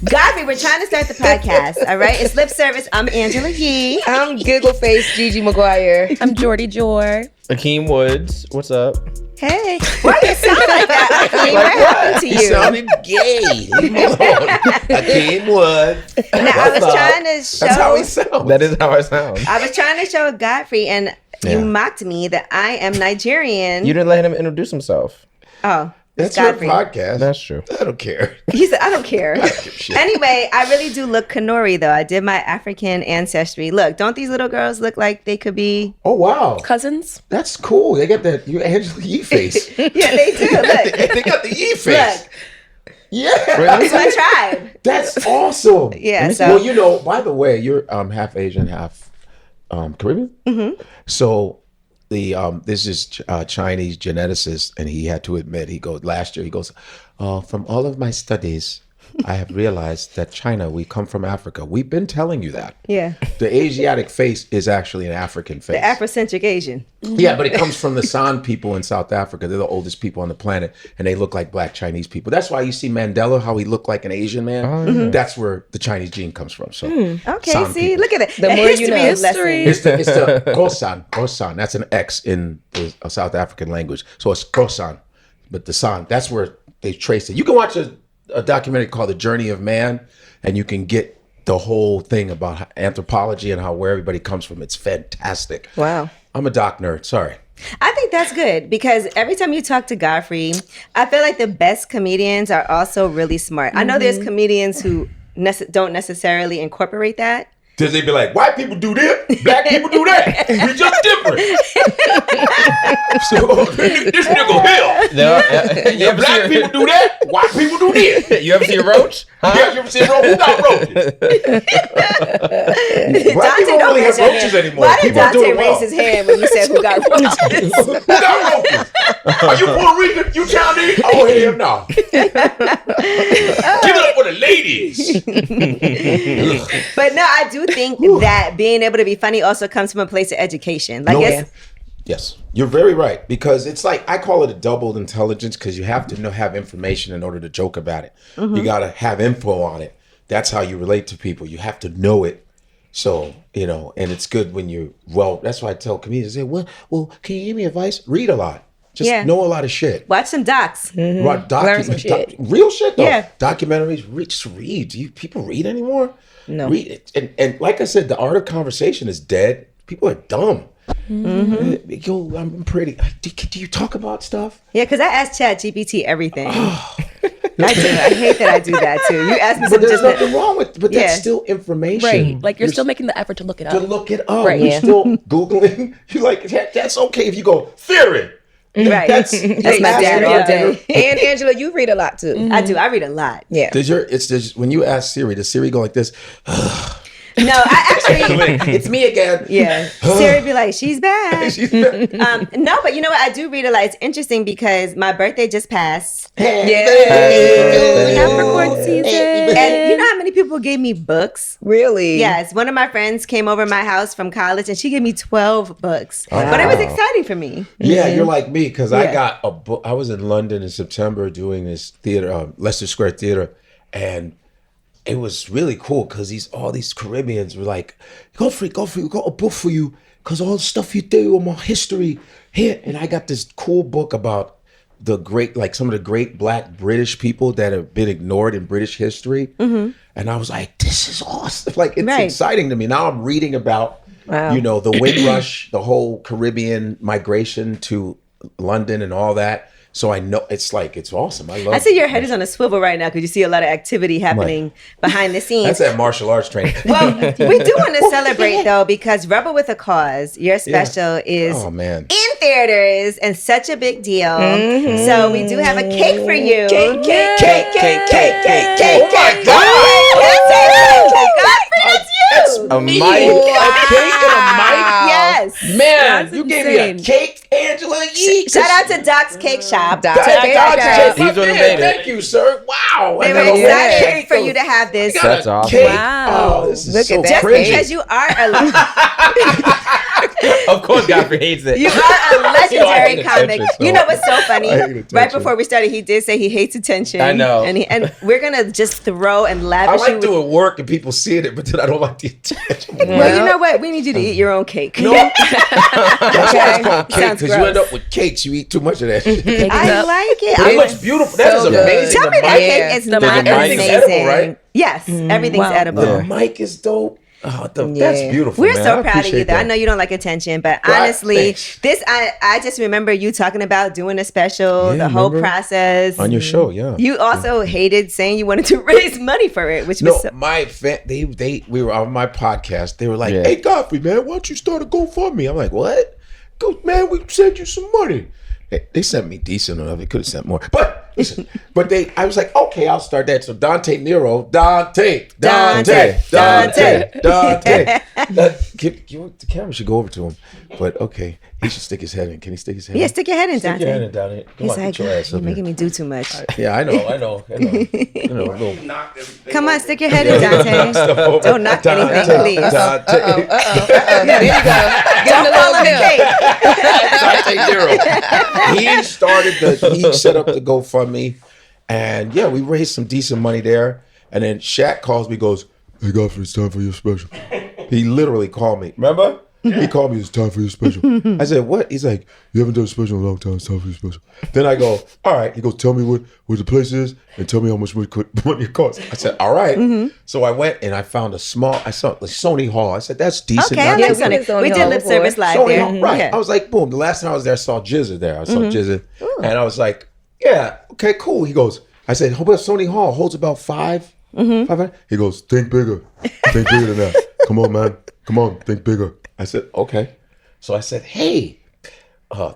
Godfrey, we're trying to start the podcast, all right? It's lip service. I'm Angela Yee. I'm Giggle Face Gigi Maguire. I'm Jordy Jor. Akeem Woods, what's up? Hey, why do you sound like that, Akeem? Like what happened to you? You sounded gay. Leave me alone. Akeem Woods. Now, I was trying to show... That's how he sounds. That is how I sound. I was trying to show Godfrey, and you mocked me that I am Nigerian. You didn't let him introduce himself. Oh. That's Godfrey. your podcast. That's true. I don't care. He said, I don't care. I don't give a shit. Anyway, I really do look Kanori, though. I did my African ancestry. Look, don't these little girls look like they could be... Oh, wow. Cousins? That's cool. They got that Angela Yee face. Yeah, they do. Look. They got the Yee face. Look. Yeah. It's my tribe. That's awesome. Yeah, so... Well, you know, by the way, you're half Asian, half Caribbean? Mm-hmm. So... this is Chinese geneticist, and he had to admit, last year, from all of my studies, I have realized that China, we come from Africa. We've been telling you that. Yeah. The Asiatic face is actually an African face. The Afrocentric Asian. Yeah, but it comes from the San people in South Africa. They're the oldest people on the planet, and they look like black Chinese people. That's why you see Mandela, how he looked like an Asian man. Mm-hmm. That's where the Chinese gene comes from. So, okay, San see, people. look at that. The more you know. History. It's the Khoisan. That's an X in the South African language. So it's Khoisan, but the San, that's where they trace it. You can watch a documentary called The Journey of Man, and you can get the whole thing about anthropology and where everybody comes from. It's fantastic. Wow. I'm a doc nerd. Sorry. I think that's good because every time you talk to Godfrey, I feel like the best comedians are also really smart. I know there's comedians who don't necessarily incorporate that. Because they be like, white people do this, black people do that. We just different. So this nigga here. Black people do that, white people do this. You ever see a roach? Huh? Yeah, you ever see a roach? Who got roaches? Black people don't really have roaches anymore. Why did People are Dante doing raise well. his hand when you said who got roaches? Who got roaches? Are you Puerto Rican? You Chinese? Oh, hell no. Give it up for the ladies. But no, I do think that being able to be funny also comes from a place of education. Like Yes, you're very right, because it's like, I call it a doubled intelligence, because you have to have information in order to joke about it. Mm-hmm. You got to have info on it. That's how you relate to people. You have to know it. So, and it's good when that's why I tell comedians, I say, well, can you give me advice? Read a lot. Just know a lot of shit. Watch some docs. Mm-hmm. Learn some shit. Real shit, though. Yeah. Documentaries, just read. Do people read anymore? No. Read it. And like I said, the art of conversation is dead. People are dumb. Mm-hmm. Yo, I'm pretty. Do you talk about stuff? Yeah, because I ask ChatGPT everything. I do. I hate that I do that too. You ask me But something there's nothing wrong with it. But that's still information. Right. Like you're still making the effort to look it up. To look it up. Right, You're yeah. still Googling. You're like, that's okay if you go, theory. Right. That's my dad all day. And Angela, you read a lot too. Mm-hmm. I do. I read a lot. Yeah. When you ask Siri, does Siri go like this? No, I actually... It's me again. Yeah. Siri be like, she's back. She's back. No, but you know what? I do read a lot. It's interesting because my birthday just passed. Capricorn season. And you know how many people gave me books? Really? Yes. One of my friends came over my house from college and she gave me 12 books. But it was exciting for me. Yeah, you're like me, because I got a book. I was in London in September doing this theater, Leicester Square Theater, and it was really cool because all these Caribbeans were like, Godfrey, we got a book for you because all the stuff you do on my history here. And I got this cool book about some of the great black British people that have been ignored in British history. Mm-hmm. And I was like, this is awesome. Like, it's exciting to me. Now I'm reading about, the Winn rush, the whole Caribbean migration to London and all that. So I know it's awesome. I see your head is on a swivel right now because you see a lot of activity happening behind the scenes. That's that martial arts training. Well, we do want to celebrate though, because Rebel with a Cause, your special is in theaters and such a big deal. Mm-hmm. So we do have a cake for you. Cake. Oh my God! That's you. That's a mic. A cake and a mic. Yes. Man, That's you gave me a cake, Angela Yee. Shout out to Doc's Cake Shop. Doc's Cake Shop. He's what made it. Thank you, sir. Wow. They were excited for you to have this. That's awesome. Cake. Wow. Oh, this is Look so at that Just cringy. because you are a Of course, Godfrey hates it. You are a legendary hate comic. attention, so- You know what's so funny? I hate attention. Right before we started, he did say he hates attention. I know. And we're gonna just throw and I lavish you like with. doing work and people seeing it, but then I don't like the attention. Well, you know what? We need you to eat your own cake. No. That's why it's called cake, Sounds because you end gross. up with cakes. You eat too much of that shit. I like it. It I looks want- beautiful. That is so good. amazing. Tell me The that mic- cake is The not mic- amazing. everything's edible, right? Yes, everything's Wow. edible. The mic is dope. Oh, that's beautiful. We're man. so I proud of you. appreciate Though. I that. know you don't like attention, but Right, honestly, thanks. I just remember you talking about doing a special, Yeah, the whole remember? process On your show, yeah. You also hated saying you wanted to raise money for it, which No, was so, my we were on my podcast. They were like, Yeah. "Hey, Godfrey, man, why don't you start a GoFundMe?" I'm like, "What? Go, man. We sent you some money." They sent me decent enough. They could have sent more, but listen. I was like, "Okay, I'll start that." So Dante. The camera should go over to him, but okay, he should stick his head in. Can he stick his head? yeah. in? Stick your head in, Stick Dante. your head in, Dante. Come He's on, like, get your ass you're up making here. me do too much. Yeah, I know. Little, Come on, stick your head in, Dante. Don't knock anything, please. There you go. Give him Don't the fall on the little cake. He set up the GoFundMe, and yeah, we raised some decent money there. And then Shaq calls me, goes, "Hey Godfrey, it's time for your special." He literally called me. Remember? He called me, "It's time for your special." I said, "What?" He's like, "You haven't done a special in a long time. It's time for your special." Then I go, "All right." He goes, "Tell me where the place is and tell me how much money it costs." I said, "All right." So I went and I found I saw like Sony Hall. I said, "That's decent." Okay, I Not like too bad. Sony. We did lip service live Sony there. Hall, right. Yeah. I was like, boom. The last time I was there, I saw Jizza there. I saw Jizza. And I was like, yeah, okay, cool. He goes, I said, how about Sony Hall? Holds about 500? He goes, think bigger. Think bigger than that. Come on, man. Come on, think bigger. I said, okay. So I said, hey,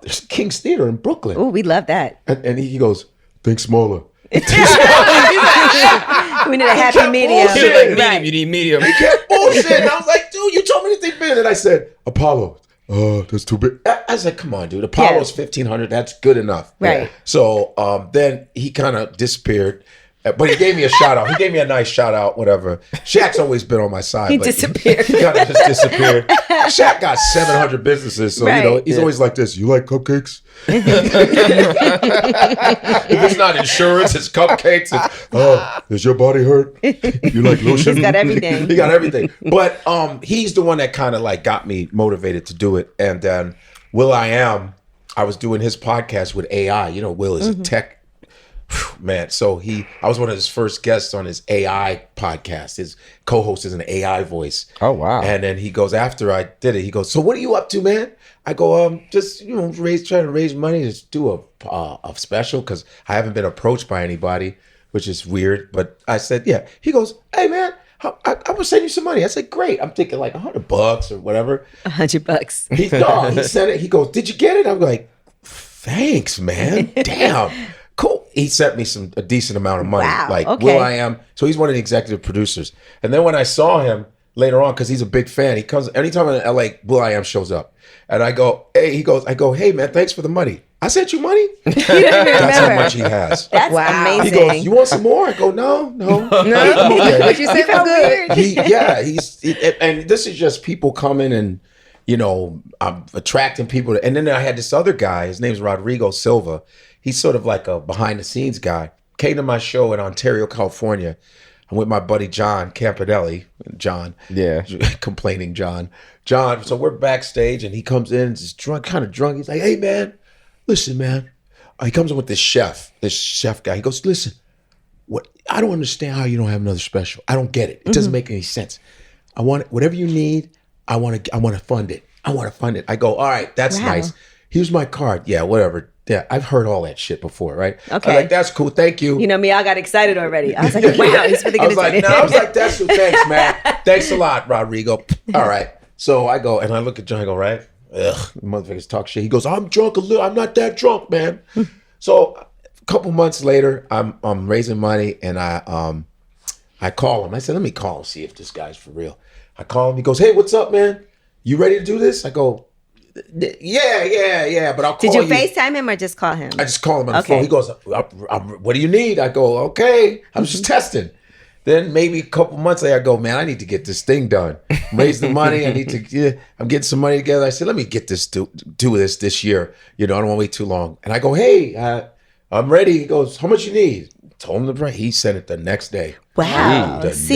there's King's Theater in Brooklyn. Oh, we love that. And he goes, think smaller. We need a happy medium. bullshit. Right. You need medium. He kept bullshit. And I was like, dude, you told me to think big. And I said, Apollo. That's too big. I was like, come on, dude. Apollo's 1,500. That's good enough. Right. So then he kind of disappeared. But he gave me a shout out. He gave me a nice shout out, whatever. Shaq's always been on my side. He but disappeared. He kind of just disappeared. Shaq got 700 businesses. So, Right. he's always like this. You like cupcakes? If it's not insurance, it's cupcakes. Does your body hurt? You like lotion? He's got everything. He got everything. But he's the one that kind of like got me motivated to do it. And then I was doing his podcast with AI. Will is a tech man. So I was one of his first guests on his AI podcast. His co-host is an AI voice. Oh, wow. And then he goes, after I did it, he goes, so what are you up to, man? I go, just, trying to raise money to do a special, because I haven't been approached by anybody, which is weird. But I said, yeah. He goes, hey, man, I'm gonna send you some money. I said, great. I'm thinking like $100 or whatever. $100. He sent it. He goes, did you get it? I'm like, thanks, man. Damn. Cool. He sent me a decent amount of money. Wow, Like okay. Will.i.am. So he's one of the executive producers. And then when I saw him later on, because he's a big fan, he comes anytime in LA, Will.i.am shows up. And I go, hey, hey man, thanks for the money. I sent you money? That's how much he has. That's Wow. He amazing. goes, you want some more? I go, no. No, what you said was good. And this is just people coming and, I'm attracting people. And then I had this other guy, his name's Rodrigo Silva. He's sort of like a behind the scenes guy. Came to my show in Ontario, California. I'm with my buddy John Campanelli. John. Yeah. Complaining John. So we're backstage and he comes in, just drunk, kind of drunk. He's like, hey man, listen, man. He comes in with this chef guy. He goes, listen, I don't understand how you don't have another special. I don't get it. It doesn't make any sense. I want it, whatever you need. I want to fund it. I go, all right, that's nice. Here's my card. Yeah, whatever. Yeah, I've heard all that shit before, right? Okay. I'm like, that's cool. Thank you. You know me, I got excited already. I was like, wow, he's really I going was to do like, that's cool. Thanks, man. Thanks a lot, Rodrigo. All right. So I go and I look at John. I go, right? Ugh, the motherfuckers talk shit. He goes, I'm drunk a little. I'm not that drunk, man. So a couple months later, I'm raising money and I call him. I said, let me call him, see if this guy's for real. I call him. He goes, hey, what's up, man? You ready to do this? I go, yeah, but I'll call you. Did you FaceTime him or just call him? I just call him on the phone. He goes, what do you need? I go, okay. I was just testing. Then maybe a couple months later, I go, man, I need to get this thing done. Raise the money. I'm getting some money together. I said, let me get this, do this year. I don't want to wait too long. And I go, hey, I'm ready. He goes, how much you need? Told him the price. He sent it the next day. Wow. Next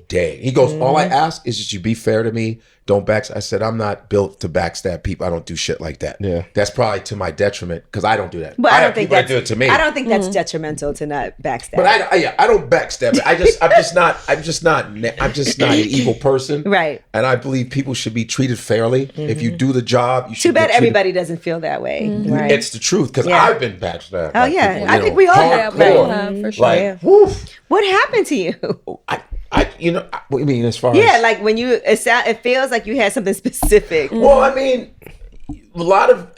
day. He goes, all I ask is that you be fair to me. Don't backstab. I said, I'm not built to backstab people. I don't do shit like that. Yeah. That's probably to my detriment because I don't do that. But I don't think that do it to me. I don't think that's detrimental to not backstab. But I don't backstab. I'm just not an evil person. Right. And I believe people should be treated fairly. If you do the job, you should. Too bad everybody doesn't feel that way. Right. It's the truth because I've been backstabbed. Oh yeah, people, I think we all have. Right. For sure. Like, woof. What happened to you? What do you mean as far as? Yeah, like when it feels like you had something specific. Well, I mean, a lot of,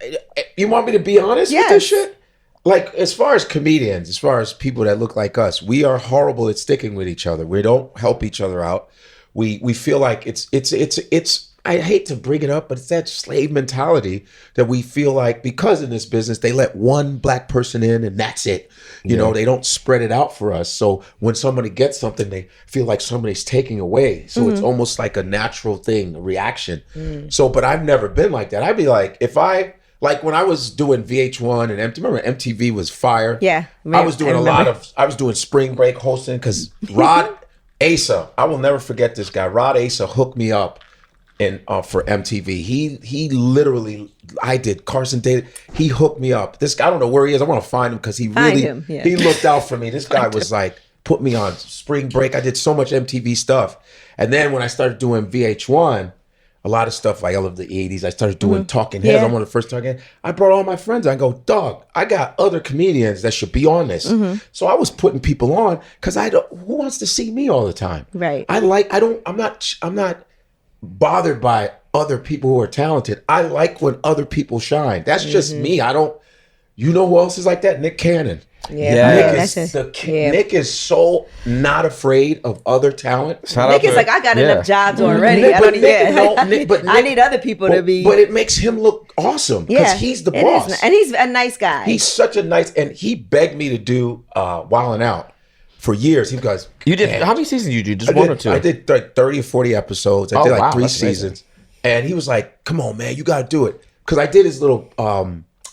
you want me to be honest with this shit? Like, as far as comedians, as far as people that look like us, we are horrible at sticking with each other. We don't help each other out. We feel like it's I hate to bring it up, but it's that slave mentality that we feel like because in this business, they let one black person in and that's it. You know, they don't spread it out for us. So when somebody gets something, they feel like somebody's taking away. So it's almost like a natural thing, a reaction. So, but I've never been like that. I'd be like, like when I was doing VH1 and remember MTV was fire? Yeah. I was doing I was doing spring break hosting because Rod Asa, I will never forget this guy. Rod Asa hooked me up for MTV. He literally, I did Carson David. He hooked me up. This guy, I don't know where he is. I want to find him because he looked out for me. This guy was like, put me on spring break. I did so much MTV stuff. And then when I started doing VH1, a lot of stuff like I love the 80s. I started doing Talking Heads. I'm one of the first Talking Heads. I brought all my friends. I go, dog, I got other comedians that should be on this. So I was putting people on because who wants to see me all the time? Right. I'm not bothered by other people who are talented. I like when other people shine. That's just me. You know who else is like that? Nick Cannon. Nick is so not afraid of other talent. Nick is like, I got enough jobs already. I need other people to be. But it makes him look awesome because he's the boss. And he's a nice guy. He's such a nice, and he begged me to do Wildin' Out. For years, he goes. You did how many seasons? You do just one or two? I did like 30 or 40 episodes. I did like 3 seasons, and he was like, "Come on, man, you got to do it." Because I did his little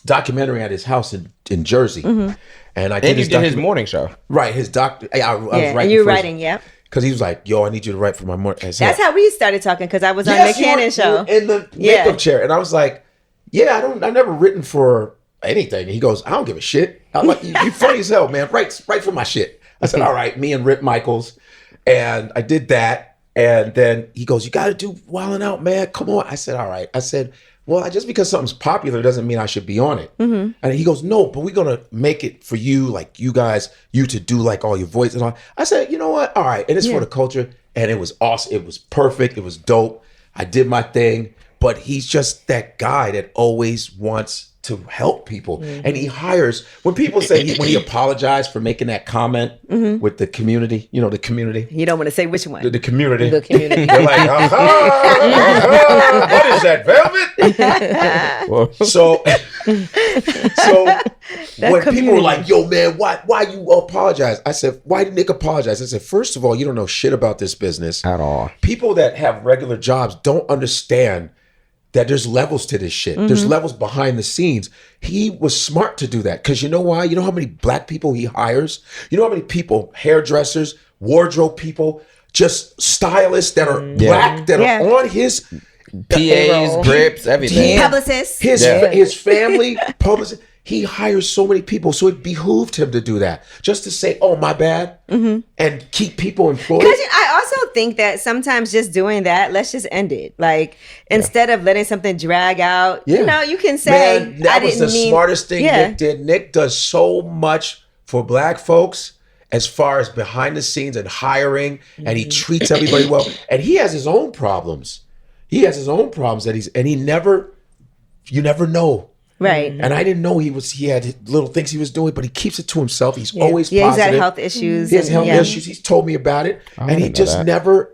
documentary at his house in Jersey, and I did his morning show. Right, his doctor. I was writing. And you were writing, Because he was like, "Yo, I need you to write for my morning." That's how we started talking. Because I was on Nick Cannon's show in the makeup chair, and I was like, "Yeah, I've never written for anything." And he goes, "I don't give a shit." I'm like, "You funny as hell, man. Write for my shit." I said, all right, me and Rip Michaels. And I did that. And then he goes, you got to do Wildin' Out, man. Come on. I said, all right. I said, well, just because something's popular doesn't mean I should be on it. And he goes, no, but we're going to make it for you, like you to do like all your voice and all. I said, you know what? All right. And it's for the culture. And it was awesome. It was perfect. It was dope. I did my thing. But he's just that guy that always wants to help people. And he hires, when people say when he apologized for making that comment with the community, the community. You don't want to say which one. The community. The community. They're like, what is that, velvet? So when people were like, yo, man, why you apologize? I said, why did Nick apologize? I said, first of all, you don't know shit about this business. At all. People that have regular jobs don't understand that there's levels to this shit. There's levels behind the scenes. He was smart to do that. Because you know why? You know how many black people he hires? You know how many people, hairdressers, wardrobe people, just stylists that are black, that are on his PAs, grips, everything. Publicists. His family, publicists. He hires so many people, so it behooved him to do that. Just to say, oh, my bad, and keep people employed. Because I also think that sometimes just doing that, let's just end it. Like, instead of letting something drag out, you can say, man, that was the smartest thing Nick did. Nick does so much for black folks as far as behind the scenes and hiring, and he treats everybody well. And he has his own problems. You never know. Right. And I didn't know he had little things he was doing, but he keeps it to himself. He's always positive. He's had health issues. He has health issues. He's told me about it. And he just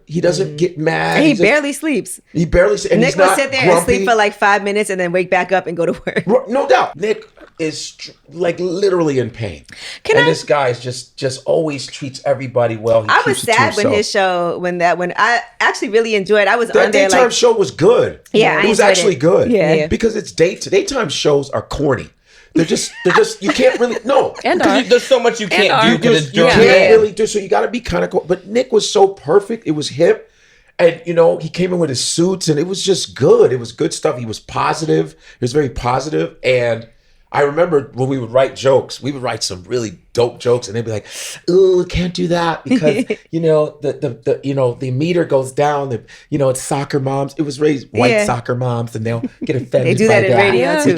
he doesn't get mad. And he barely sleeps. He barely sleeps. Nick will sit there and sleep for like 5 minutes and then wake back up and go to work. No doubt. Nick, is like literally in pain. And this guy is just always treats everybody well. I was sad when his show, when I actually really enjoyed. I was that on there daytime show was good. Yeah, it was actually good. Yeah, because it's daytime shows are corny. They're just you can't really and there's so much you can't do because you can't really do. So you got to be kind of cool. But Nick was so perfect. It was hip. And, he came in with his suits and it was just good. It was good stuff. He was positive. He was very positive. And I remember when we would write jokes, we would write some really dope jokes and they'd be like, "Ooh, can't do that because, the meter goes down. It's soccer moms. It was raised white soccer moms and they'll get offended. They do that in radio too.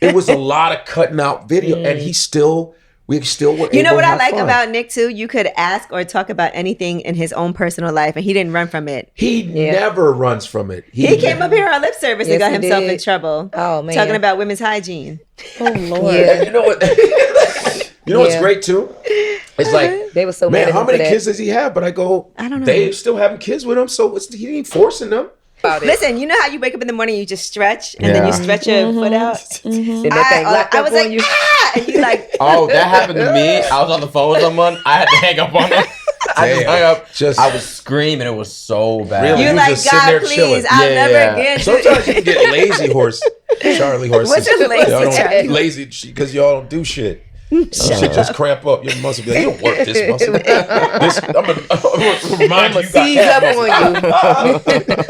It was a lot of cutting out video and we still were You know able what to I have like fun. about Nick too? You could ask or talk about anything in his own personal life and he didn't run from it. He never runs from it. He came up here on lip service and got himself in trouble. Oh man, talking about women's hygiene. Oh Lord. Yeah. You know what? What's great too? It's like they were so man, mad how many kids does he have? But I go, I don't know. They still having kids with him, so he ain't forcing them. Listen, you know how you wake up in the morning, you just stretch, and then you stretch your foot out. And that thing locked I up was on like, you. and you like, Oh, that happened to me. I was on the phone with someone. I had to hang up on them. I just hung up. I was screaming. It was so bad. Really? you're You like, just sitting there God, please, chilling. I'll Yeah, never yeah. again. Sometimes you can get lazy Charlie horses. What's a lazy Y'all don't- Charlie? Lazy because y'all don't do shit. Shit just cramp up. Your muscle be like, you don't work this muscle. I'm gonna remind you, you got Seize calf up muscle. on you.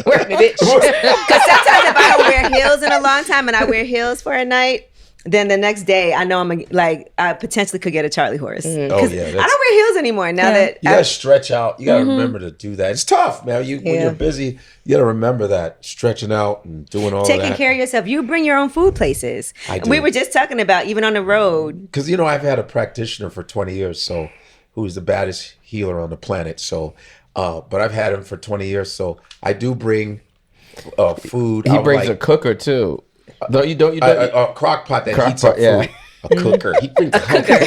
Work me, bitch. Because sometimes if I don't wear heels in a long time and I wear heels for a night, then the next day I know I potentially could get a Charlie horse. Oh yeah, I don't wear heels anymore now that you gotta stretch out. You gotta remember to do that. It's tough, man. When you're busy, you gotta remember that stretching out and doing all taking that. care of yourself. You bring your own food places. I do. We were just talking about even on the road. Because I've had a practitioner for 20 years, so who's the baddest healer on the planet. So, but I've had him for 20 years, so I do bring food. He brings a cooker too. You don't. A crock pot that heats up food. A cooker. He brings a cooker.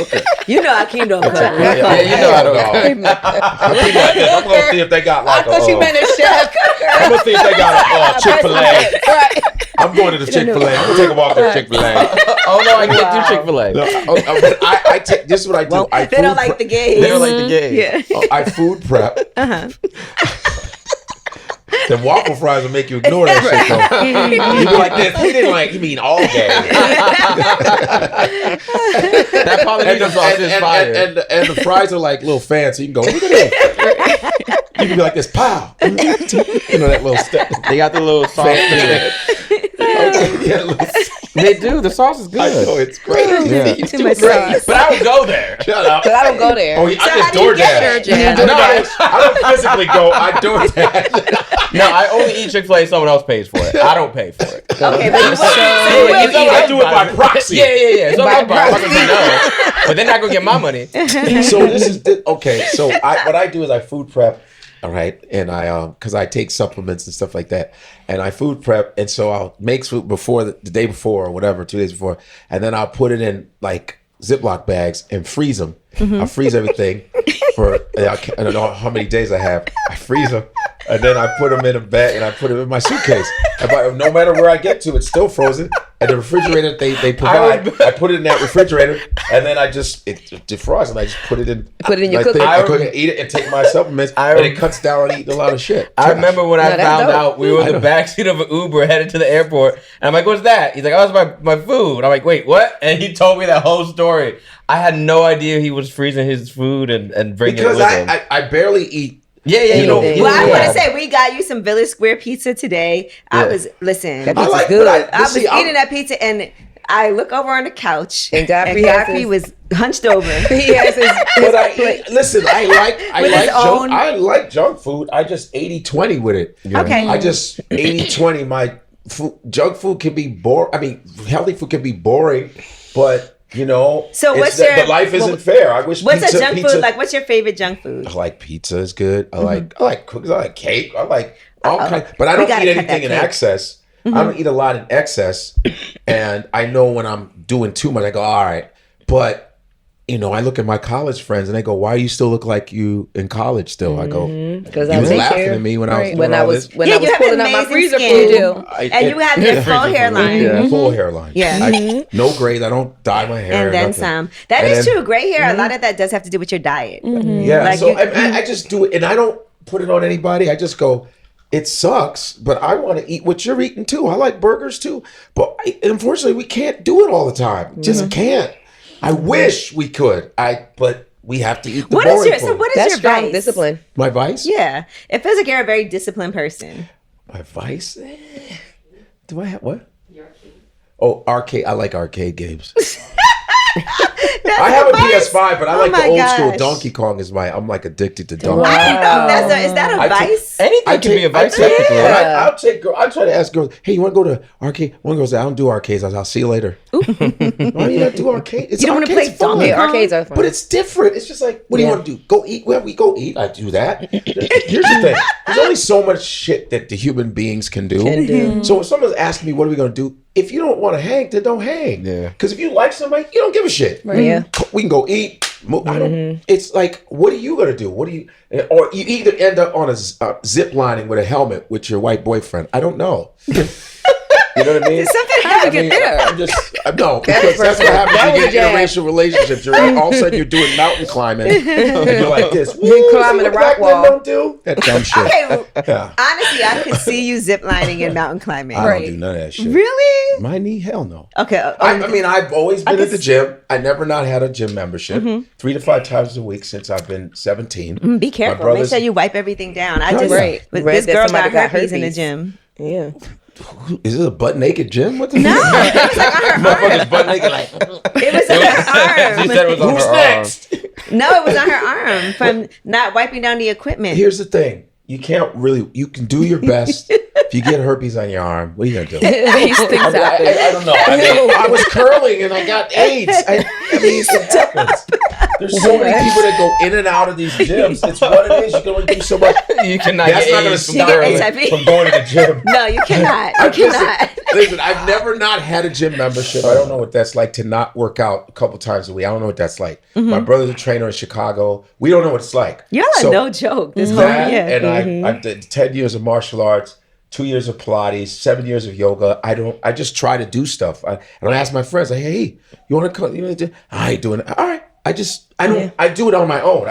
You know Akeem don't cook. Yeah, you know I don't. I'm gonna see if they got like I thought you meant a chef. I'm gonna see if they got a Chick-fil-A. Right. I'm going to the Chick-fil-A. I'm gonna take a walk to Chick-fil-A. Oh no, I can't do Chick-fil-a. But I take. This is what I do. Well, I they don't like the gays. They don't like the gays. Yeah. I food prep. Then waffle fries will make you ignore that shit though. You be like this. He didn't like. You mean all gay? That Polynesian sauce is fire. And the fries are like little fans, so you can go. Look at this. You can be like this. Pow. That little step. They got the little sauce. They do. The sauce is good. I know it's great. It's too much sauce. But I would go there. Shut up. But I don't go there. Oh, I just DoorDash. No, I don't physically go. I DoorDash. No, I only eat Chick-fil-A. Someone else pays for it. I don't pay for it. Okay, but I do it by proxy. Yeah. So I'm not gonna say no, but they're not gonna get my money. So this is okay. So what I do is I food prep. All right, and I because I take supplements and stuff like that, and I food prep, and so I'll make food before the day before or whatever, 2 days before, and then I'll put it in like Ziploc bags and freeze them. I freeze everything for I don't know how many days I have. I freeze them, and then I put them in a bag and I put them in my suitcase. And no matter where I get to, it's still frozen. And the refrigerator they provide, I put it in that refrigerator, and then it defrosts, and I just put it in. Put it in your cookie. cookie. I cook it, eat it, and take my supplements, and it cuts down on eating a lot of shit. I remember when I that's found dope. out we were in the backseat of an Uber headed to the airport, and I'm like, "What's that?" He's like, "Oh, it's my food." I'm like, "Wait, what?" And he told me that whole story. I had no idea he was freezing his food and bringing it with him. I barely eat. Yeah. Well, I want to say we got you some Village Square pizza today. Yeah. I was That pizza's I good. was eating that pizza and I look over on the couch And Godfrey was hunched over. He has his But plate. I like junk food. I just 80-20 with it. Okay. I just 80-20. My junk food can be boring. I mean, healthy food can be boring, but So what's your the life isn't fair. I wish. What's pizza, a junk pizza, food? Like, what's your favorite junk food? I like pizza is good. I like cookies. I like cake. I like all kinds. But I don't gotta eat cut anything in that cake. excess. I don't eat a lot in excess, and I know when I'm doing too much, I go all right. But I look at my college friends and they go, "Why do you still look like you in college still?" I go, because you was laughing at me when I was when I was pulling out my freezer skin. food. You do. And you have your full hairline. Yeah, full hairline. Yeah. No grades. I don't dye my hair. And then nothing. some. That is true. Gray hair, a lot of that does have to do with your diet. Yeah. Like So I just do it, and I don't put it on anybody. I just go, it sucks, but I want to eat what you're eating too. I like burgers too, but unfortunately, we can't do it all the time. Just can't. I wish we could. But we have to eat the boring food. What is That's your strong vice? discipline. My vice? Yeah. It feels like you're a very disciplined person. My vice? Do I have what? Oh, arcade. I like arcade games. I have a PS5, but I like the old school Donkey Kong. I'm like addicted to Donkey Kong. Is that a vice? Anything can be a vice. I'll take girls. I try to ask girls, "Hey, you want to go to arcade?" One girl said, "I don't do arcades." I'll see you later. Why do you not do arcades? You don't want to play Donkey Kong? Arcades are fun. But it's different. It's just like, what do you want to do? Go eat? Where we go eat? I do that. Here's the thing. There's only so much shit that the human beings can do. So if someone's asking me, what are we going to do? If you don't want to hang, then don't hang. Yeah. Because if you like somebody, you don't give a shit. Right. Yeah. We can go eat. I don't. It's like, what are you gonna do? Or you either end up on a zip lining with a helmet with your white boyfriend. I don't know. You know what I mean? How did we get there? No, because that's what happens when you get interracial relationships. You're all of a sudden you're doing mountain climbing. And you're like this. You're climbing a rock wall. Don't do that dumb shit. Okay, honestly, I could see you ziplining and mountain climbing. I don't do none of that shit. Really? My knee? Hell no. Okay. I mean, I've always been at the gym. I never not had a gym membership. 3 to 5 times a week since I've been 17. Be careful. Make sure you wipe everything down. Right. This girl got herpes in the gym. Yeah. Is this a butt naked gym? What the No, it was like on her motherfuckers butt naked like. It was on her arm. She said it was on Who's her next? No, it was on her arm from not wiping down the equipment. Here's the thing. You can't really, you can do your best. If you get herpes on your arm, what are you going to do? These things happen. I don't know. I was curling and I got AIDS. I mean, it happens. There's so many people that go in and out of these gyms. It's what it is. You can only do so much. You cannot That's get not going to AIDS stop me from going to the gym. No, you cannot. You cannot. Listen, I've never not had a gym membership. I don't know what that's like to not work out a couple times a week. I don't know what that's like. My brother's a trainer in Chicago. We don't know what it's like. Y'all are no joke. This whole year. And I did 10 years of martial arts, 2 years of Pilates, 7 years of yoga. I just try to do stuff. And I ask my friends, like, hey, you want to come? I ain't doing it. All right. I do it on my own.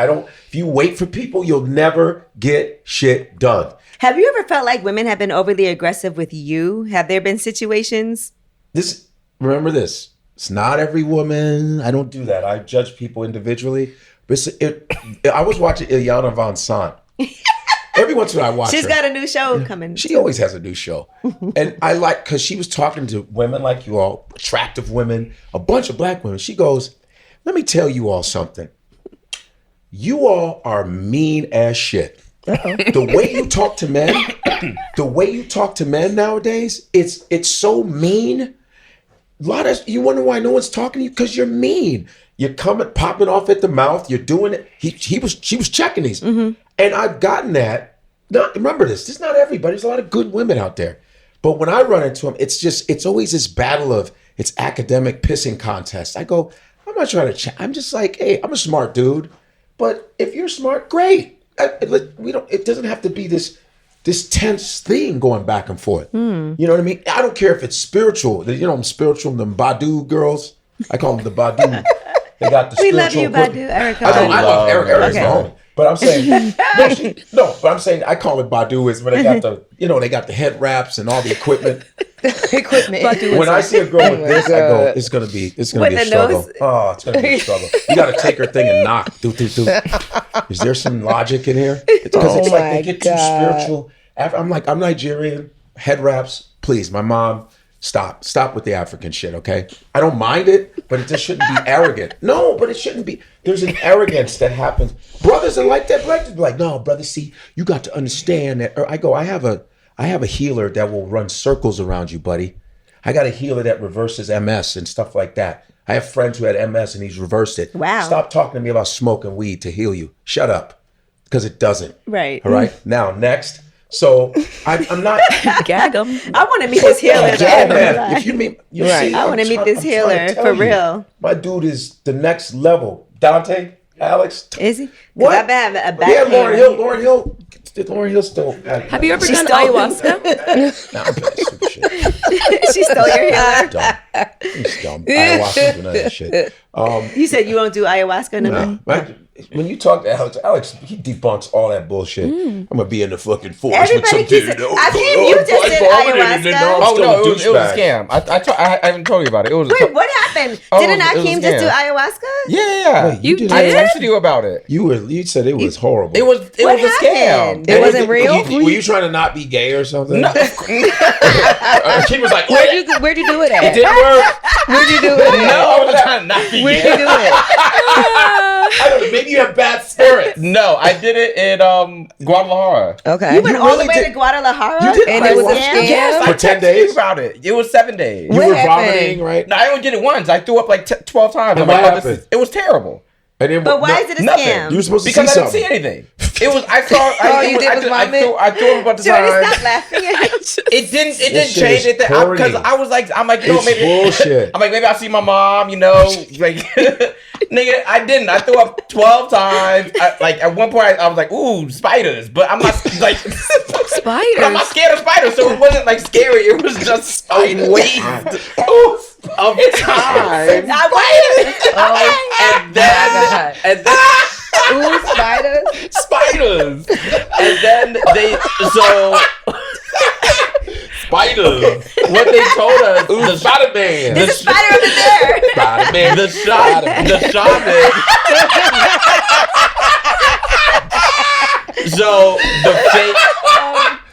If you wait for people, you'll never get shit done. Have you ever felt like women have been overly aggressive with you? Have there been situations? Remember this. It's not every woman. I don't do that. I judge people individually. But I was watching Iyanla Vanzant. Every once in a while I watch her. She's got a new show coming. She always has a new show. And I like, because she was talking to women like you all, attractive women, a bunch of black women. She goes, let me tell you all something. You all are mean as shit. The way you talk to men, nowadays, it's so mean. You wonder why no one's talking to you? Because you're mean. You're popping off at the mouth. You're doing it. She was checking these. And I've gotten that. Now, remember this. This is not everybody. There's a lot of good women out there. But when I run into them, it's always this battle of, it's academic pissing contest. I go, I'm not trying to chat. I'm just like, hey, I'm a smart dude. But if you're smart, great. It doesn't have to be this tense thing going back and forth. You know what I mean? I don't care if it's spiritual. You know, I'm spiritual. Them Badu girls. I call them the Badu. They got the we spiritual. We love you, Badu, Erica. I love Erica. Eric's my homie. But I'm saying, but I'm saying I call it Badu is when they got they got the head wraps and all the equipment. When I see a girl with this, I go, it's gonna be a struggle. Nose. Oh, it's gonna be a struggle. You gotta take her thing and knock. Is there some logic in here? Because it's like they get too spiritual. I'm like, I'm Nigerian, head wraps, please, my mom. Stop with the African shit, okay? I don't mind it, but it just shouldn't be arrogant. No, but it shouldn't be. There's an arrogance that happens. Brothers are like that. Brothers are like, no, brother, see, you got to understand that. Or I go, I have a healer that will run circles around you, buddy. I got a healer that reverses MS and stuff like that. I have friends who had MS and he's reversed it. Wow. Stop talking to me about smoking weed to heal you. Shut up, because it doesn't. Right. All right. Now, next. So I'm not. Gag 'em. I want to meet this healer. If you mean, I want to meet this healer for real. My dude is the next level. Dante, Alex. Is he? What? I've been having a back Yeah, pain. Lauren Hill. Lauren Hill stole. Have you ever done ayahuasca? Nah, I'm playing stupid shit. She stole your healer. Dumb. He's dumb. Ayahuasca, do none of that shit. You said you won't do ayahuasca no more? When you talk to Alex, he debunks all that bullshit. I'm gonna be in the fucking forest Everybody with some keeps dude. Akeem, you just did ayahuasca. Oh no, it was a scam. I haven't told you about it. It was. Wait, what happened? Didn't Akeem just do ayahuasca? Yeah. Wait, you did? I texted you about it. You said it was horrible. It was a scam. It wasn't real? Were you trying to not be gay or something? No. Akeem was like, Where'd you do it at? it didn't work. Where'd you do it at? No, I was trying to not be Where'd gay. you do it? I don't know. Maybe you have bad spirits. No, I did it in Guadalajara. Okay. You went all the really way did- to Guadalajara? You did And it was a ayahuasca? scam? Yes, For I 10 texted days? you about it. It was 7 days. You What were happened? vomiting, right? No, I only did it once. I threw up like 12 times. And I'm what like, happened? it was terrible. And then, But why is it a Nothing. scam? You were supposed to Because see I didn't see something. anything. It was. I saw. All you did was vomit? I threw up a bunch of Jordy, times. stop laughing. It didn't shit change is it corny. because I was like, I'm like, you know, It's maybe bullshit. I'm like, maybe I'll see my mom, you know, like, nigga, I didn't. I threw up 12 times. Like at one point, I was like, ooh, spiders, but I'm not like Spiders? But I'm not scared of spiders, so it wasn't like scary. It was just a waste of time. And then. Ooh, spiders? Spiders. And then spiders. What they told us, the Spider-Man. There's a spider over there. Spider-Man. The shaman. So the fake,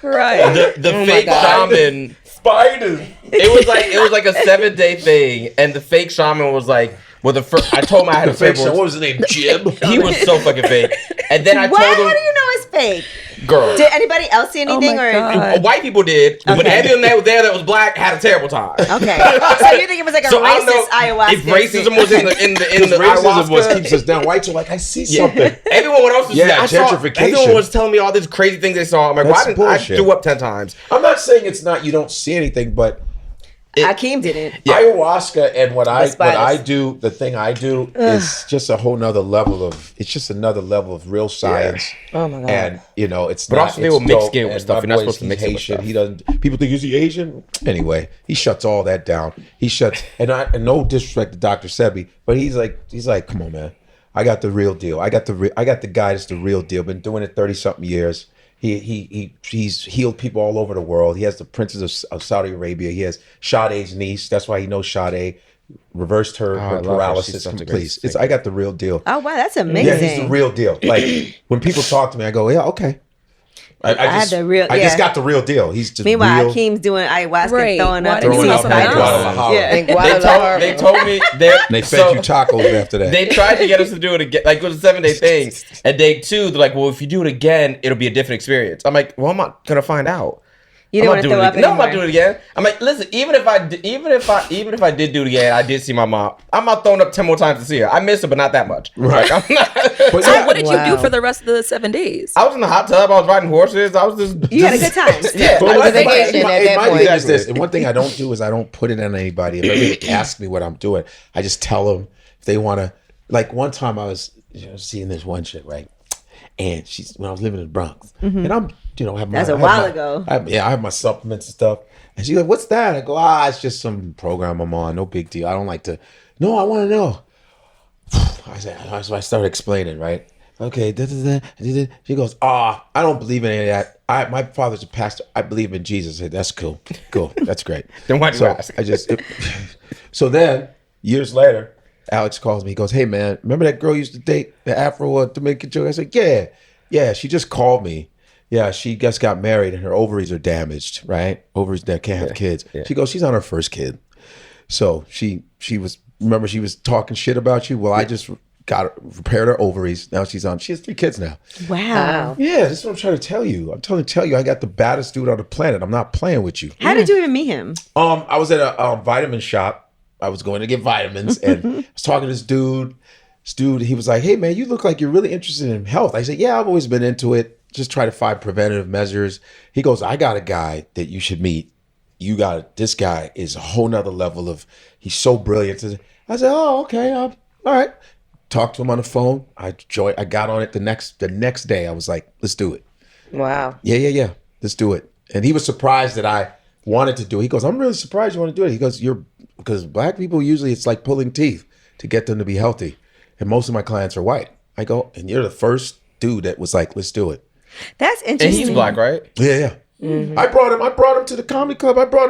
Right. the fake shaman. Spiders. It was like a 7-day thing, and the fake shaman was like, well, I told him I had a fake. What was his name? Jib. He was so fucking fake. And then I What? told How do him, you know it's fake? girl. Did anybody else see anything? my or God. White people did, but Okay. everyone that was there that was black had a terrible time. Okay. So you think it was like a So I don't know racist ayahuasca? if racism was in the Racism was ayahuasca. keeps us down. Whites are like, I see something. Everyone else was gentrification. Everyone was telling me all these crazy things they saw. I'm like, That's why didn't I bullshit. threw up 10 times? I'm not saying it's not. You don't see anything, but Akeem didn't. Yeah. ayahuasca and what I spiders. do, the thing I do is just a whole nother level of. It's just another level of real science. Oh my God. And it's But not. also they it's will mix dope. it with And stuff. my You're not boy, supposed to he's mix it with Haitian. stuff. He doesn't. People think he's Asian. Anyway, he shuts all that down. He shuts. And no disrespect to Dr. Sebi, but he's like, come on, man. I got the real deal. I got the guy that's the real deal. Been doing it 30-something years. He's healed people all over the world. He has the princess of Saudi Arabia. He has Sade's niece. That's why he knows Sade reversed her I love her. paralysis She's such a completely. great singer. I got the real deal. Oh wow, that's amazing. Yeah, he's the real deal. Like when people talk to me, I go, yeah, okay. I have the real- I just yeah. got the real deal. He's just Meanwhile, real. Akeem's doing ayahuasca, Right. throwing Why up, didn't and you he's say spiders. something else? Guadalajara. Yeah. In Guadalajara. They told me They fed you tacos after that. They tried to get us to do it again. Like it was a 7-day thing. At day 2, they're like, well, if you do it again, it'll be a different experience. I'm like, well, I'm not gonna find out. You I'm don't not want to doing throw it up again. No, I'm not anymore. doing it again. I'm like, listen, even if I did do it again, I did see my mom. I'm not throwing up 10 more times to see her. I miss her, but not that much. Right. Like, I'm not. But So yeah, what did you do Wow. for the rest of the 7 days? I was in the hot tub. I was riding horses. I was just. You had a good time. Yeah. But was my- a vacation my- at that my point. thing is this, and one thing I don't do is I don't put it on anybody. If anybody asks me what I'm doing, I just tell them if they want to. Like one time I was seeing this one chick, right? And she's when I was living in the Bronx, and I'm have my, That's a I have while my- ago. I have my supplements and stuff, and she's like, "What's that?" I go, "It's just some program I'm on. No big deal. I don't like to. No, I want to know." So I started explaining, right? Okay, she goes, I don't believe in any of that. My father's a pastor. I believe in Jesus. I said, that's cool. That's great. Then why'd you ask? So then, years later, Alex calls me. He goes, hey, man, remember that girl you used to date, the Afro Dominican chick? I said, yeah, she just called me. Yeah, she just got married and her ovaries are damaged, right? Ovaries that can't have kids. Yeah. She goes, she's on her first kid. So she was talking shit about you. Well, I just repaired her ovaries. Now she has 3 kids now. Wow. Yeah, this is what I'm trying to tell you. I'm trying to tell you I got the baddest dude on the planet. I'm not playing with you. How did you even meet him? I was at a vitamin shop. I was going to get vitamins and I was talking to this dude. He was like, hey man, you look like you're really interested in health. I said, yeah, I've always been into it. Just try to find preventative measures. He goes, I got a guy that you should meet. This guy is a whole nother level of, he's so brilliant. I said, oh, okay. All right. talked to him on the phone. I got on it the next day. I was like, let's do it. Wow. Yeah. Let's do it. And he was surprised that I wanted to do it. He goes, I'm really surprised you want to do it. He goes, because black people usually it's like pulling teeth to get them to be healthy. And most of my clients are white. I go, and you're the first dude that was like, let's do it. That's interesting. And he's black, right? Yeah. Mm-hmm. I brought him to the comedy club. I brought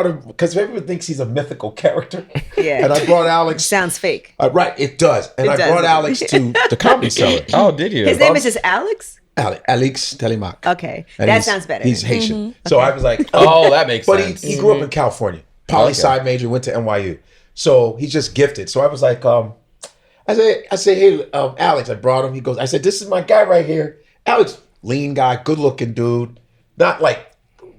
him because everyone thinks he's a mythical character. Yeah. And I brought Alex. Sounds fake. Right, it does. And I brought Alex to the Comedy Cellar. Oh, did you? His name is just Alex? Alex Telemac. Okay. And that sounds better. He's Haitian. So I was like, oh, that makes sense. But he grew up in California. Poli-sci major, went to NYU. So he's just gifted. So I was like, I say, hey, Alex, I brought him. He goes, I said, this is my guy right here. Alex, lean guy, good looking dude. Not like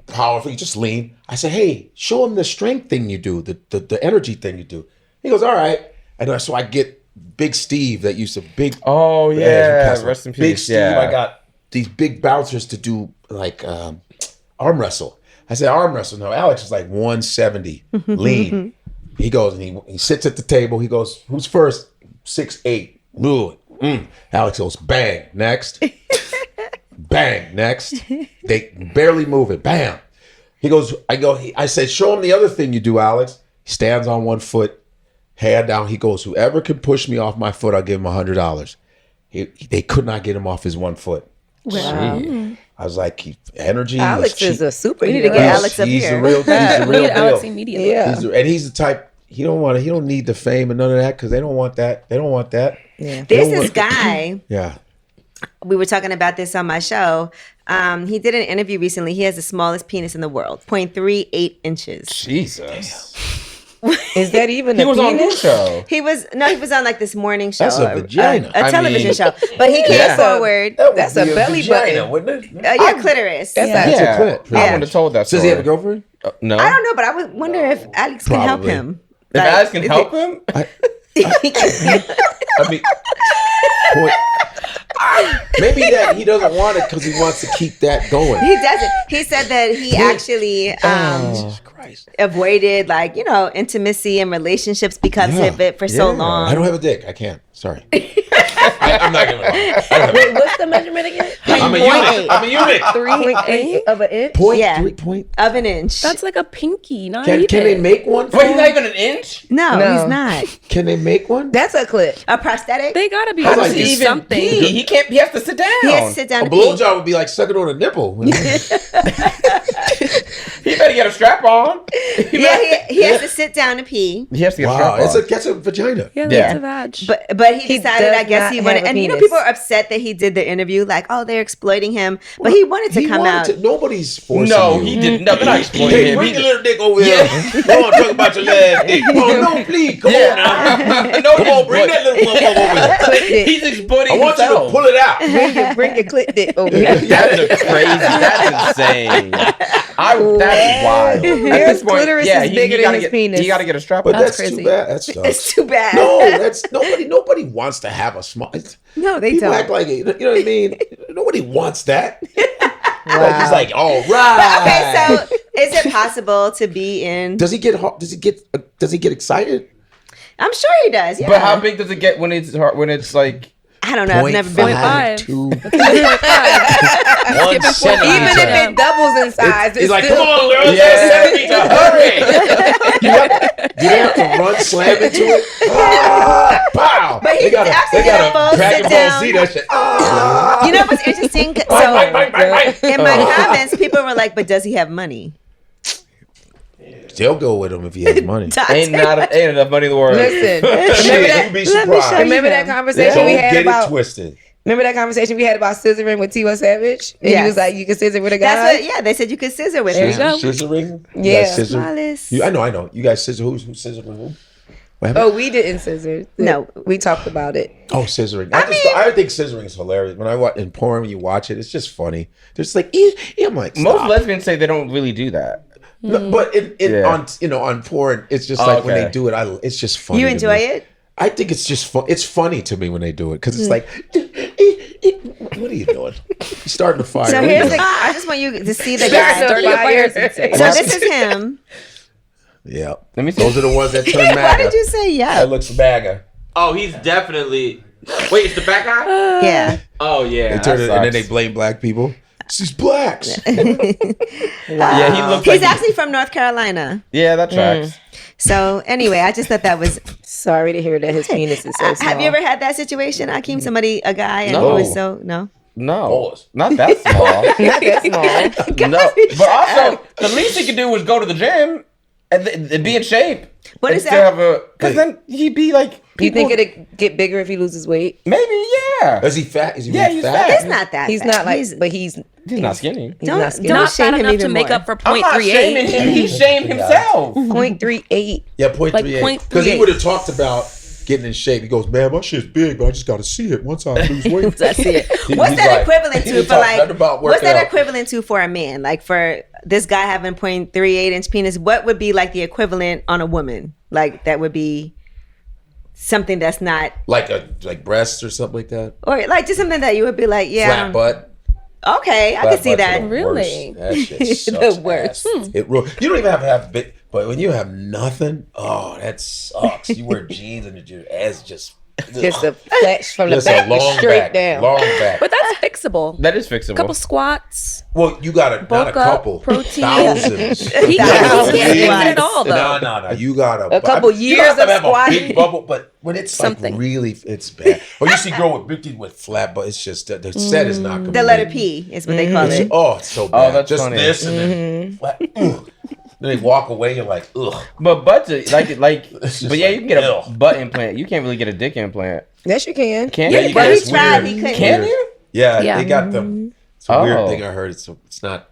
powerful, just lean. I said, hey, show him the strength thing you do, the energy thing you do. He goes, all right. And so I get Big Steve that used to Oh yeah, rest in peace. Big Steve, I got these big bouncers to do like arm wrestle. I said arm wrestle. No, Alex is like 170, lean. He goes and he sits at the table. He goes, who's first? 6'8". Alex goes, bang, next. Bang, next. They barely move it. Bam. He goes, I said, show him the other thing you do, Alex. He stands on one foot, hand down. He goes, whoever can push me off my foot, I'll give him $100. They could not get him off his 1 foot. Wow. I was like, energy. Alex is a superhero. We need to get Alex up he's here. The real, he's the real deal. Alex immediately. Yeah. And he's the type, he don't need the fame and none of that because they don't want that. They don't want that. Yeah. There's this guy. Yeah. We were talking about this on my show. He did an interview recently. He has the smallest penis in the world, 0.38 inches. Jesus. Is that even He a was on penis? whose show? He was on like this morning show. That's a vagina. A television show. But he came Yeah. forward. That's a belly button. wouldn't it? Yeah, clitoris. That's Yeah, a clip. I wouldn't have told that story. Does he have a girlfriend? No. I don't know, but I would wonder if Alex can help Probably. him. If Alex can help him, I mean, maybe that he doesn't want it because he wants to keep that going. He doesn't. He said that he actually Jesus Christ. avoided intimacy and relationships because of it for so long. I don't have a dick. I can't. Sorry. I'm not gonna lie. Wait, what's the measurement again? I'm a unit. I'm a unit. 3/8 of an inch. Yeah. 3 point. Of an inch. That's like a pinky, not Can even. they make one? wait, he's not even an inch. no, No. he's not. Can they make one? That's a clip. A prosthetic? They gotta be How able to like do this? something. He can't. He has to sit down. He has to sit down A to pee. blowjob would be like sucking on a nipple. He better get a strap on. Yeah, he has to sit down to pee. He has to get a Wow, strap on. that's a vagina. Yeah, Yeah. that's a vag. But he decided, does I guess not he have wanted, a and penis. people are upset that he did the interview, like, oh, they're exploiting him. But he wanted to come out. Nobody's forcing No, you. he didn't. No, they're not exploiting Hey, him. bring He your little dick over here. I want to talk about your last dick. Oh, no, please. Come on now. No, Come on, bring that little motherfucker over here. Clip dick. He's exploiting I want you himself. to pull it out. Bring your clip dick over here. That's crazy. That's insane. That's wild. At His this point, clitoris is bigger than his penis. He got to get a strap But on. that's crazy. too bad. That's tough. It's too bad. No, that's nobody wants to have a small. No, they People don't. act like it. You know what I mean? Nobody wants that. Like, he's like, all right. Okay, so is it possible to be in? Does he get excited? I'm sure he does. Yeah. But how big does it get when it's like? I don't know. I've never been. 0.52. 1 Even centimeter. if it doubles in size, He's like, still come on, girl, Yeah. hurry. Do they have to run, slam into it? Pow. But he They gotta actually did a full Dragon sit Ball down. Z that shit. You know what's interesting? Bite, So bite. in my comments, people were like, "But does he have money?" They'll go with him if he has money. Ain't enough money in the world. Listen, Shit, you'd be surprised. remember that conversation Don't we had get it about twisted. Remember that conversation we had about scissoring with T.O. Savage? And Yes. he was like, you can scissor with a guy? That's what. Yeah, they said you could scissor with There him. you go. Scissoring? You Yeah. guys scissor? Smallest. I know. You guys scissor. Who scissored with who? What happened? Oh, we didn't scissor. No. We talked about it. Oh, scissoring. I think scissoring is hilarious. When I watch in porn, when you watch it, it's just funny. There's like, I'm like, Most stop. lesbians say they don't really do that. No, but on porn, it's just like when they Okay. do it, it's just funny. You to enjoy me. it? I think it's just fun. It's funny to me when they do it because it's like, what are you doing? You're starting to fire. So What are you here's doing? I just want you to see the Starting guy. to Starting a fire. So this is him. Yeah. Let me see. Those are the ones that turn Why MAGA. did you say yeah? That looks MAGA. Oh, he's definitely. Wait, it's the fat guy? Yeah. Oh yeah. They turn it, and then they blame black people. She's blacks. Yeah, he looks. He's actually from North Carolina. Yeah, that tracks. So anyway, I just thought that was. Sorry to hear that his penis is so small. Have you ever had that situation, Akeem? A guy, and he was so no. No, not that small. Not that small. No, but also the least he could do was go to the gym and be in shape. What and is still that? Because then he'd be like. You think it'd get bigger if he loses weight? Maybe, yeah. Is he fat? Is he Yeah, really he's fat? It's not that. He's fat. not like, but he's not skinny. not skinny. Don't Not shame fat him enough even to make more. up for I'm not shaming 0.38. him. He shamed himself. 0.38. Yeah, 0.38. Like Because he 0.38. would have talked about getting in shape. He goes, man, my shit's big, but I just got to see it once I lose weight. I see it. What's He's that like, equivalent he to didn't for talk like? nothing about What's working that out. equivalent to for a man? Like for this guy having 0.38 inch penis, what would be like the equivalent on a woman? Like that would be something that's not Like breasts or something like that. or like just something that you would be like, yeah, Flat butt. okay, I Flat can see butts are that. the Really? worst. That shit sucks. The worst. ass. It you don't even have to have big, but when you have nothing, oh, that sucks. You wear jeans and your ass just Just a flesh from the just back a long straight back, down. long back. But that's fixable. That is fixable. Couple squats. Well, you got to not Bulk a up, couple, protein. thousands. He can't fix it at all, No, though. no. You got A couple you years have to of have a squatting. big bubble, but when it's Something. like really, it's bad. Or you see girl with big teeth with flat, but it's just the set is not complete. The letter P is what they call it. Oh, it's so bad. that's just funny. this and then flat. Ugh. Then they walk away. You're like, ugh. But butts, like, just but yeah, like, you can get a ew. butt implant. You can't really get a dick implant. Yes, you can. Can Yeah, you? you But can. he It's tried, weird. he couldn't. Can you? Yeah, Yeah. they got them. It's a weird Oh. thing I heard. It's not.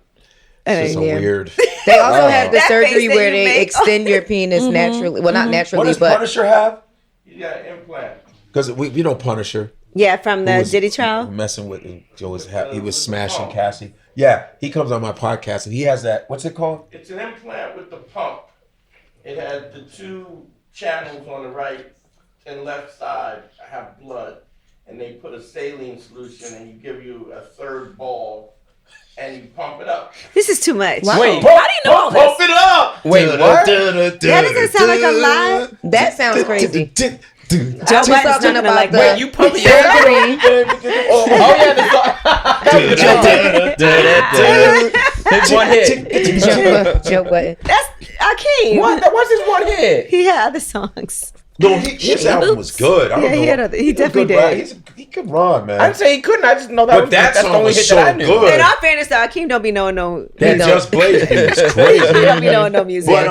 That It's just ain't a there. weird. They also have the That surgery face that where you they make. extend your penis naturally. Well, not What naturally, does but Punisher have? You got an implant. Because you know Punisher. Yeah, from who the was Diddy trial. messing with he was smashing Cassie. Yeah, he comes on my podcast and he has that. What's it called? It's an implant with the pump. It has the two channels on the right and left side have blood, and they put a saline solution and you give you a third ball and you pump it up. This is too much. Wow. Wait, How do you know all this? Pump it up. Wait, what? That doesn't sound like a lot. that sounds crazy. Joe She's Biden's talking not gonna about like the- that. Wait, you pump it? Surgery. Oh yeah, it's one hit. Joe Button. That's Akeem. What? What's his one hit? He had other songs. No, his album was good. I don't Yeah, know. he definitely He's a good did. rapper. He could run, man. I didn't say he couldn't. I just know that. But that that's song the only was hit so that I knew. good. In all fairness, though, Akeem don't be knowing no. That Just Blaze beat was crazy. He don't be knowing no music. But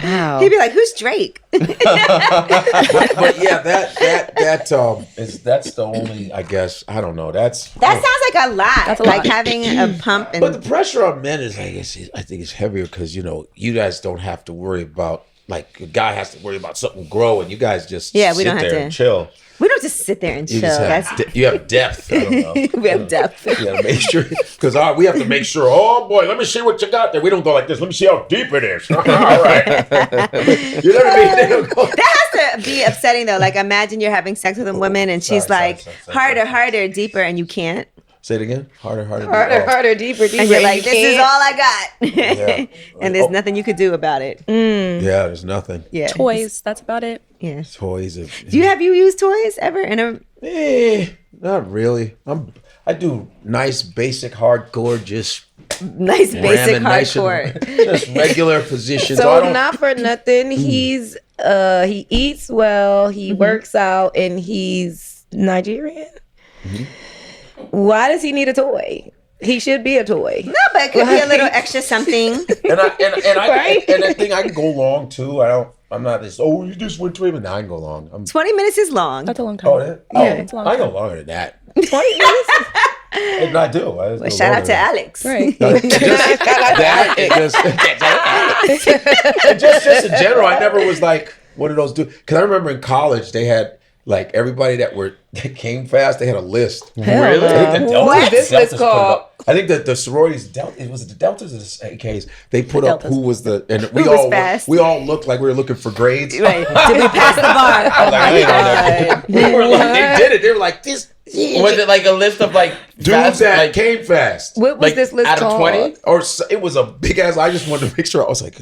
Wow. He'd be like, "Who's Drake?" but yeah, that's the only, I guess, I don't know. That sounds like a lot. That's a like lot. having a pump and But the pressure on men is, I think it's heavier because, you guys don't have to worry about, like, a guy has to worry about something growing. You guys just Yeah, we sit don't have there to. and chill. we don't just sit there and You chill. just have, That's you have depth. I don't know. we have depth. You gotta make sure, because we have to make sure, oh boy, let me see what you got there. We don't go like this. Let me see how deep it is. All right. You know what I mean? They don't go. That has to be upsetting though. Like imagine you're having sex with a woman and she's Sorry. harder, deeper, and you can't. Say it again. Harder. Harder, deeper. And you're like, this is all I got. Yeah. And there's nothing you could do about it. Yeah, there's nothing. Yeah. Toys. That's about it. Yeah. Toys. Have you used toys ever in a Not really. I do nice, basic, hardcore, just nice basic ramming nice and- hardcore? just regular positions. I So don't- not for nothing, he eats well, he works out, and he's Nigerian. Why does he need a toy? He should be a toy. No, but it could be a little extra something. and I Right? and I think I can go long too. I'm not this. Oh, you just went to him, and I can go long. 20 minutes is long. That's a long time. Oh, that? Yeah, Oh, it's a long I time. go longer than that. 20 minutes? And I do. Well, shout out to Alex. Right. Just in general, I never was like one of those dudes. Because I remember in college, they had like everybody that came fast. They had a list. Really? I think the Deltas, What is this Deltas list put it called? up. I think that the sororities, it was the Deltas or the AKs. They put up Deltas. who was the, and Who was fast? we all looked like we were looking for grades. Right. Did we pass the bar? Oh Like, my God. we were like, they did it. They were like, this Was it like a list of like dudes fast, that like, came fast? What was this list out called? of 20? Or it was a big ass. I just wanted to make sure. I was like,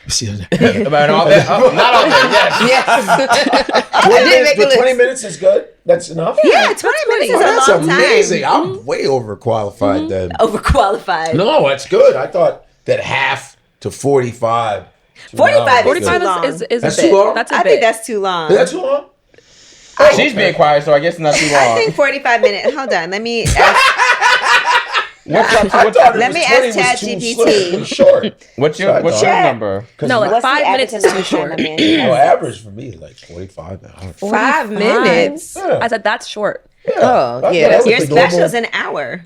see on there. About all that? Oh, not on there. Yes. 20 minutes, but 20 minutes is good. That's enough. Yeah, 20 minutes is a That's long time. amazing. I'm way overqualified then. Overqualified. No, that's good. I thought that half to 45. 45 45 is is That's a too bit. long? That's a I bit. think that's too long. Is that too long? She's being quiet, so I guess it's not too long. I think 45 minutes. Hold on. Let me ask, Let me ask ChatGPT. Short. What's your number? No, like 5 minutes is too short. Average for me is like 45 an hour. 5 minutes. Yeah. I said that's short. Oh, yeah. That's Your special's an hour.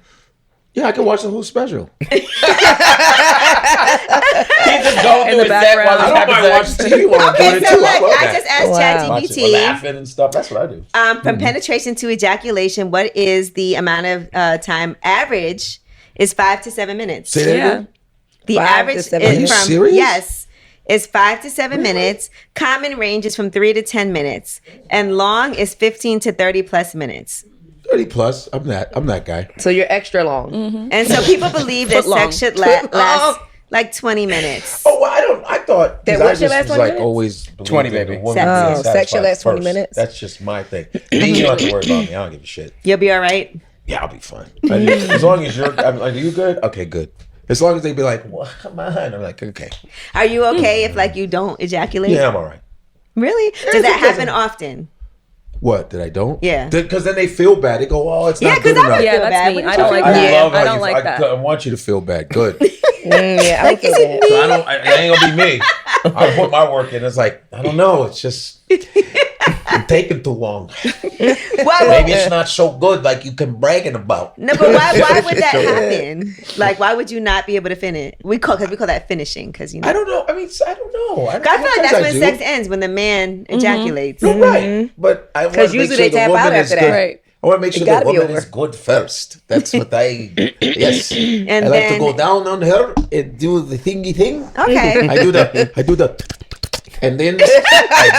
Yeah, I can watch the whole special. He's just going through his set while I he's don't having mind watching sex. TV while I'm doing Okay, it so too. look, I love I that. just asked Watch it, ChatGPT. laughing and stuff. That's what I do. From penetration to ejaculation, what is the amount of time average is 5 to 7 minutes. Say that Yeah. again? The 5 to average 7 is minutes? Are you from serious? yes, is 5 to 7 minutes. Common range is from 3 to 10 minutes, and long is 15 to 30 plus minutes. 30 plus. I'm that guy. So you're extra long. And so people believe that Foot long. sex should last like 20 minutes. Oh, well, I thought That I what should just last was 20 like minutes? always believed 20, that baby. the woman Sex. being Oh, sex should satisfied last 20 first. minutes. That's just my thing. You don't have to worry about me. I don't give a shit. You'll be all right. Yeah, I'll be fine. As long as I'm like, are you good? Okay, good. As long as they be like, well, come on. I'm like, okay. Are you okay if like you don't ejaculate? Yeah, I'm all right. Really? Does that happen often? What, that I don't? Yeah. Because then they feel bad. They go, oh, it's Yeah, not good 'cause I enough. would- Yeah, feel that's bad. me. What are I you don't like talking that. I love how I don't like that. I want you to feel bad. Good. Yeah, I don't feel bad. So it ain't gonna be me. I put my work in. It's like, I don't know. It's just I'm taking too long. Well, Maybe it's not so good like you can bragging about. no, but why would that happen? Like, why would you not be able to finish? We call that finishing because you know. I don't know. I mean, I don't know. I feel like that's when sex ends, when the man ejaculates. You're right, but I want to 'Cause make usually sure they the tap woman out is after good. that. Right. I want to make sure the gotta be woman over. is good first. That's what I yes. And I like then to go down on her and do the thingy thing. okay. I do the, and then I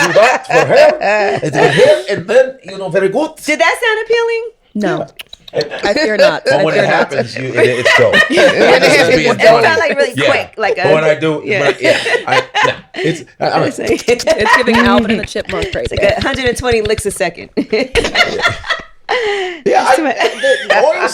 do that for her, and then here, and then very good. Did that sound appealing? No. I fear not. But I when fear it not. happens, it's dope. It's being It funny. sounded like really Yeah. quick, like a. But when I do, yeah. it's It's like, It's giving Alvin and the Chipmunk right there. 120 licks a second. oral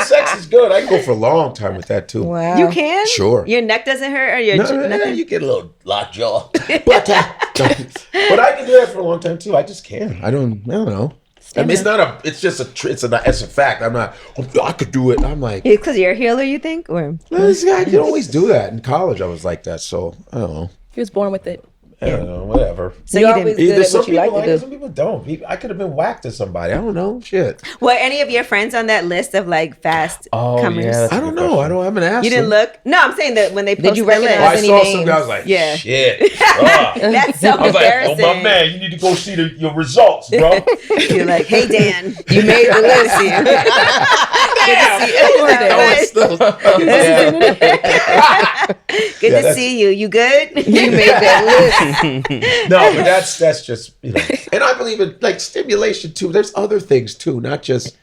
sex is good. I can go for a long time with that too. Wow. You can? Sure. Your neck doesn't hurt or your nothing? You get a little lockjaw, but I can do that for a long time too. I just can. I don't know. I mean, it's not a. It's just a. It's a fact. I'm not. I could do it. I'm like. Because you're a healer, you think? Or I could always do that. In college, I was like that. So I don't know. He was born with it. I don't know. Whatever. so You're you always didn't. good at Some what you people like like to it. do. Some people don't. I could have been whacked to somebody. I don't know. Shit. Were any of your friends on that list of like fast comers? yeah, I don't know. I haven't asked. You didn't them. look? No, I'm saying that when they posted you the recognize Oh, I list. any saw names? some guys like, Yeah. shit. That's so I was like, oh embarrassing. my man, you need to go see your results, bro. You're like, hey Dan, You made the list. good to see you. You good? You made that list. No, but that's just and I believe in like stimulation too. There's other things too, not just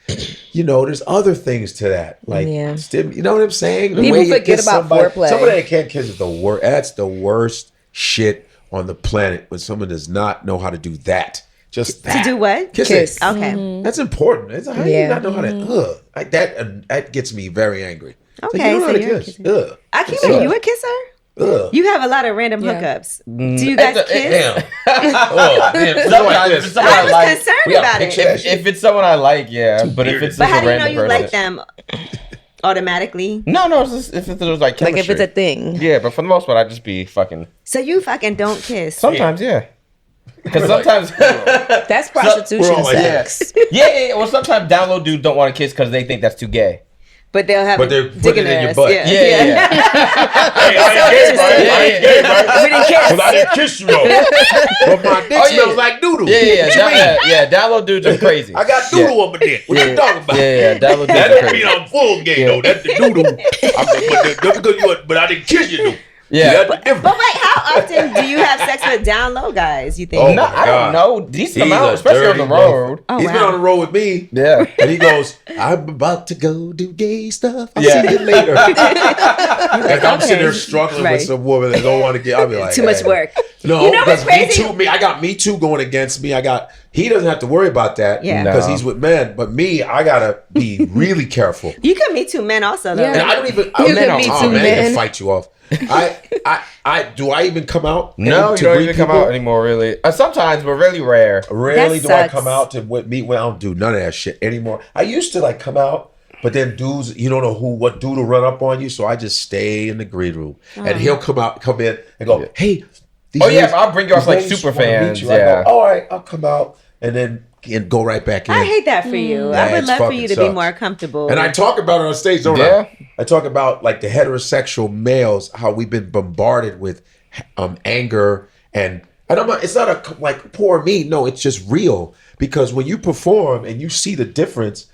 there's other things to that. Like Yeah. you know what I'm saying? The People way you forget kiss about somebody. foreplay. Somebody that can't kiss is the worst. That's the worst shit on the planet when someone does not know how to do that. Just that. To do what? Kissing. Kiss. Okay. That's important. It's, how do you Yeah. not know how to? Like that gets me very angry. It's Okay, like, you don't know so how to you're kiss. kissing. Ugh. Akeem, are you a kisser? Ugh. You have a lot of random Yeah. hookups. Do you guys kiss? Damn. Oh, damn. Sometimes if it's someone I I was like, concerned about it. if it's someone I like, yeah. But if it's But just how a do you know random you person, like them automatically? No, it's just, if it was like chemistry. Like if it's a thing. Yeah, but for the most part, I just be fucking. So you fucking don't kiss. Sometimes, yeah. Because sometimes, That's prostitution we're all like sex. yeah. Well, sometimes download dudes don't want to kiss because they think that's too gay. But they'll have But a they're dick putting in it in their your ass. butt. Yeah. Yeah. Hey, I ain't gay, right? I ain't gay, right? We didn't kiss. But I didn't kiss you though. But my dick Oh, yeah. smells like doodle. Yeah. Download dudes are crazy. I got doodle on my dick. What you talking about? Yeah. Download dudes That are don't mean crazy. I'm full gay though. That's the doodle. But I didn't kiss you though. Yeah. But wait, how often do you have sex with down low guys, you think? Oh, No, my I don't God. know. Decent He's amount, a especially on the dirty road. Oh, He's wow. been on the road with me. Yeah. And he goes, I'm about to go do gay stuff. I'll Yeah. see you later. Like I'm sitting there okay. struggling Right. with some woman that don't want to get. I'll be like, Too much hey. work. No, You know what's because crazy? I got Me Too going against me. He doesn't have to worry about that Yeah. because No. he's with men. But me, I gotta be really careful. You can meet two men also, though. Yeah. And I don't even. You can Me Too man, men. can fight you off. Do I even come out? No, to you don't greet even come people? out anymore, really. Sometimes, but really rare. Rarely That do I sucks. come out to meet. Well, I don't do none of that shit anymore. I used to come out, but then dudes, you don't know what dude will run up on you, so I just stay in the green room, and he'll come in and go, "Hey, these ladies- I'll bring you off these like ladies super wanna meet fans. you." I Yeah. go, all right, I'll come out, and then go right back in. I hate that for you. Yeah, I would it's love for fucking you to be sucks. more comfortable. And I talk about it on stage, don't Yeah. I talk about the heterosexual males, how we've been bombarded with anger and I'm not, it's not a poor me. No, it's just real because when you perform and you see the difference,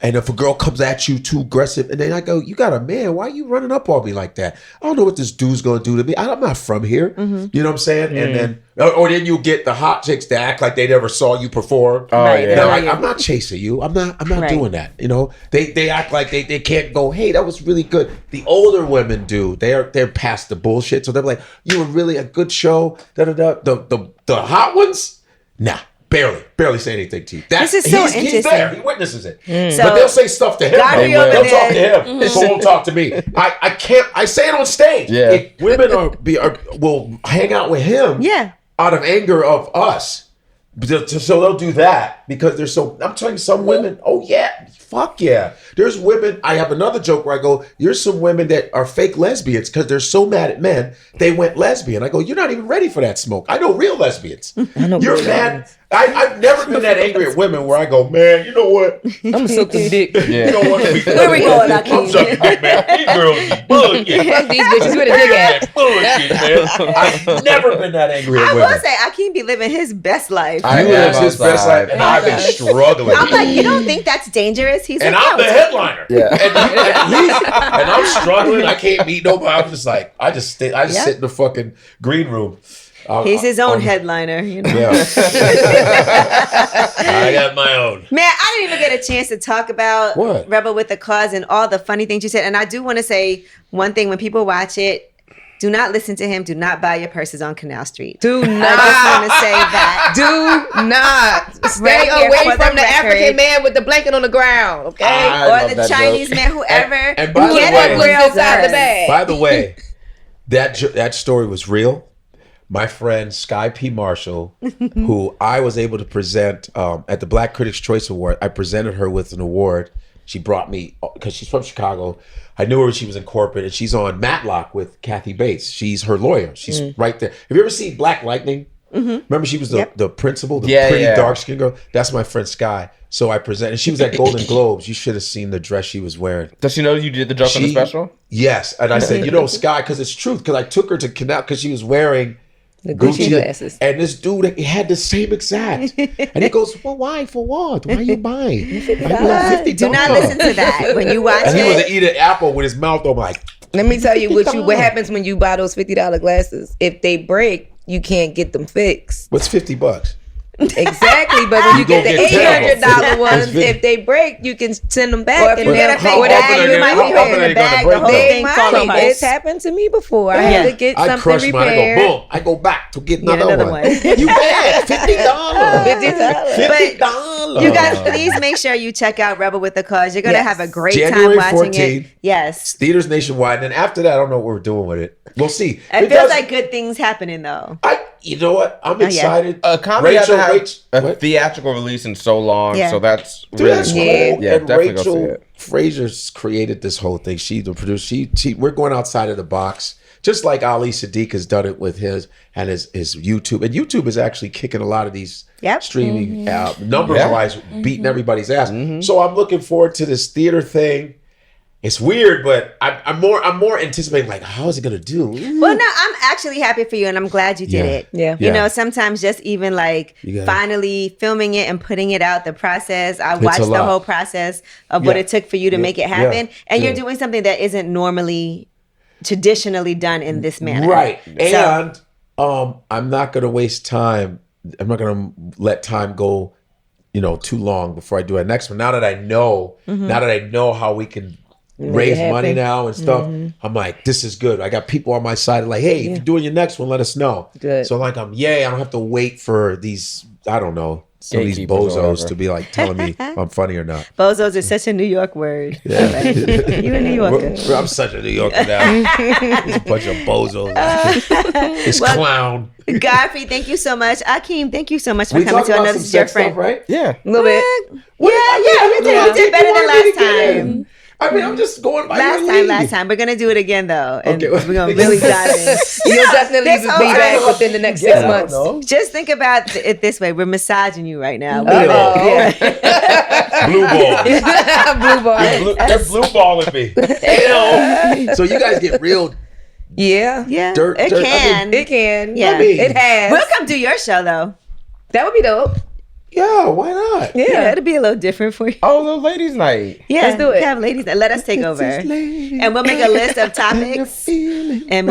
and if a girl comes at you too aggressive, and then I go, you got a man, why are you running up on me like that? I don't know what this dude's gonna do to me. I'm not from here. Mm-hmm. You know what I'm saying? And then, or then you get the hot chicks to act like they never saw you perform. Oh, Right, yeah. No, yeah. I'm not chasing you. I'm not Right. doing that. They act like they can't go, hey, that was really good. The older women do. They're past the bullshit. So they're like, you were really a good show. The hot ones, nah. Barely say anything to you. This is so He's interesting. there. He witnesses it. So, But they'll say stuff to him. Godfrey They'll over talk there- to him. So won't talk to me. I can't. I say it on stage. Yeah. If women will hang out with him. Yeah. Out of anger of us. So they'll do that because they're so. I'm telling you, some women. Oh yeah, fuck yeah. There's women. I have another joke where I go, "There's some women that are fake lesbians because they're so mad at men they went lesbian." I go, "You're not even ready for that smoke. I know real lesbians. You're mad." I've never been that angry at women where I go, "Man, you know what? I'm gonna suck this dick. Yeah. You know what? Where we going, Akeem? I'm sucking dick, man. These girls is bullshit. Fuck these bitches with a dick at. Bullshit, man. I've never been that angry at I women. will say, Akeem be living his best life. I He lives am his best outside. life, and I've been struggling. I'm like, you don't think that's dangerous? He's And like, I'm the "Yeah, headliner. Yeah. And I'm struggling. I can't meet nobody. I'm just like, I just sit in the fucking green room. He's his own headliner, Yeah. I got my own. Man, I didn't even get a chance to talk about What? Rebel with a Cause and all the funny things you said. And I do want to say one thing: when people watch it, do not listen to him. Do not buy your purses on Canal Street. Do I just not. want to say that. Do not stay Right here away for from the the record. African man with the blanket on the ground. Okay. I Or love the that Chinese joke. man, whoever. And by the get way- a What's real inside the purse. bag? By the way, that story was real. My friend Sky P. Marshall, who I was able to present at the Black Critics' Choice Award, I presented her with an award. She brought me, because she's from Chicago. I knew her when she was in corporate, and she's on Matlock with Kathy Bates. She's her lawyer. She's right there. Have you ever seen Black Lightning? Remember she was the principal, the pretty dark-skinned girl? That's my friend Sky. So I presented. She was at Golden Globes. You should have seen the dress she was wearing. Does she know you did the joke on the special? Yes. And I said, Sky, because it's truth, because I took her to Canal, because she was wearing The Gucci glasses. And this dude, he had the same exact. And he goes, well, why? For what? Why are you buying? $50. Do not listen to that when you watch And he was it. eating an apple with his mouth open like, Let me tell you what happens when you buy those $50 glasses. If they break, you can't get them fixed. what's $50? Exactly, but when you get the get $800 ones, That's if they break, you can send them back. Or if you get a fake bag, you might be holding the bag, the whole They thing fall might. apart. It's happened to me before. I had to get I something crush mine. I repaired. go, boom. I go back to get another, another one. one. You bad. $50. $50. $50. You guys, please make sure you check out Rebel with a Cause. You're gonna Yes. have a great January time watching 14th. it. Yes, Theaters nationwide. And then after that, I don't know what we're doing with it. We'll see. it feels like good things happening though. You know what? I'm yeah. excited. Comedy hasn't had a what? theatrical release in so long, Yeah. so that's Dude, really that's cool. cool. Yeah, And definitely go see Rachel it. Frazier's created this whole thing. She's the producer. We're going outside of the box, just like Ali Sadiq has done it with his YouTube. And YouTube is actually kicking a lot of these streaming numbers wise, beating everybody's ass. So I'm looking forward to this theater thing. It's weird, but I'm more anticipating like, how is it gonna do? Well, no, I'm actually happy for you, and I'm glad you did it. Yeah. You Yeah. know, sometimes just even like gotta- finally filming it and putting it out, the process. I a watched the lot. whole process of what Yeah. it took for you to make it happen, Yeah. and you're Yeah. doing something that isn't normally traditionally done in this manner. Right. And I'm not going to waste time. I'm not going to let time go, too long before I do our next one. Now that I know how we can raise money now and stuff, I'm like, this is good. I got people on my side like, hey, if you're doing your next one, let us know. Good. So like, I don't have to wait for these, I don't know, some of these bozos to be like telling me if I'm funny or not. Bozos is such a New York word. Yeah. You a New Yorker. I'm such a New Yorker now. There's a bunch of bozos. This clown. Godfrey, thank you so much. Akeem, thank you so much for coming to another. This is your friend, right? Yeah. A little bit. You did better than last time. I mean, I'm just going by last time. We're going to do it again, though. And we're going to really dive in. You'll definitely be back within the next 6 months. Just think about it this way. We're massaging you right now. Blue ball. Blue ball. They're blue balling me. So you guys get real Yeah. dirt. It can. It can. Yeah. I mean, It has. We'll come do your show, though. That would be dope. Yeah, why not? Yeah, it'll be a little different for you. Oh, the ladies' night. Yeah, let's do it. Have ladies. Let us take over, and we'll make a list of topics, and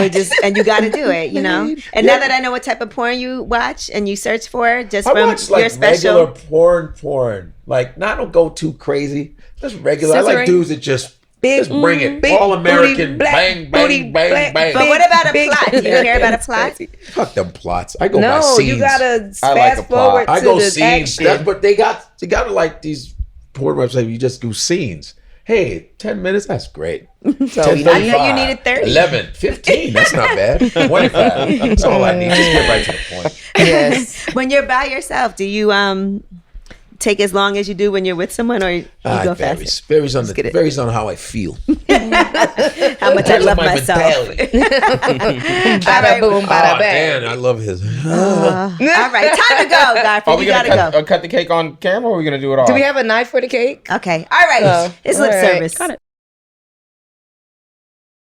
you got to do it, And now that I know what type of porn you watch and you search for, just from watch, like, your special regular porn. Like, I don't go too crazy. Just regular. I like dudes that just bring it. All American, bang, bang, bang, bang. But what about a plot? Do you care about a plot? Fuck them plots. I go by No, scenes. you gotta I like fast a plot. forward I to go the scenes. action. But they got like these porn websites. You just do scenes. Hey, 10 minutes. That's great. I thought you needed 30. 11, 15. That's not bad. 25. That's all I need. Just get right to the point. Yes. When you're by yourself, do you take as long as you do when you're with someone, or you go fast? Varies on how I feel. How much I love myself. Bada boom, bada bang. Man, I love his. All right, time to go, Godfrey. Are we gonna cut the cake on camera, or are we gonna do it all? Do we have a knife for the cake? Okay. All right. It's lip service. Got it.